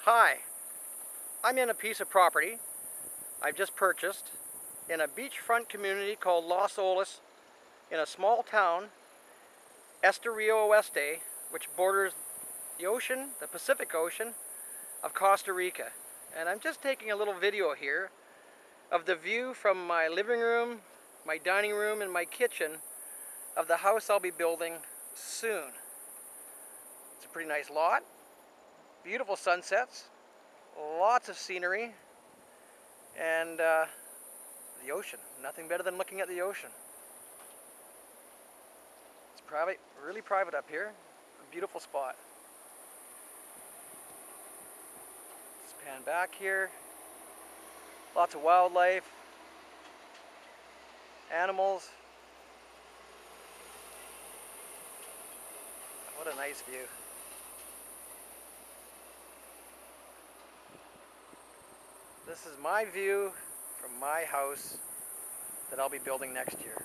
Hi, I'm in a piece of property I've just purchased in a beachfront community called Los Olas in a small town, Esterillos Oeste, which borders the ocean, the Pacific Ocean of Costa Rica. And I'm just taking a little video here of the view from my living room, my dining room, and my kitchen of the house I'll be building soon. It's a pretty nice lot, beautiful sunsets, lots of scenery, and the ocean. Nothing better than looking at the ocean. It's private, really private up here. A beautiful spot. Let's pan back here. Lots of wildlife, animals. What a nice view. This is my view from my house that I'll be building next year.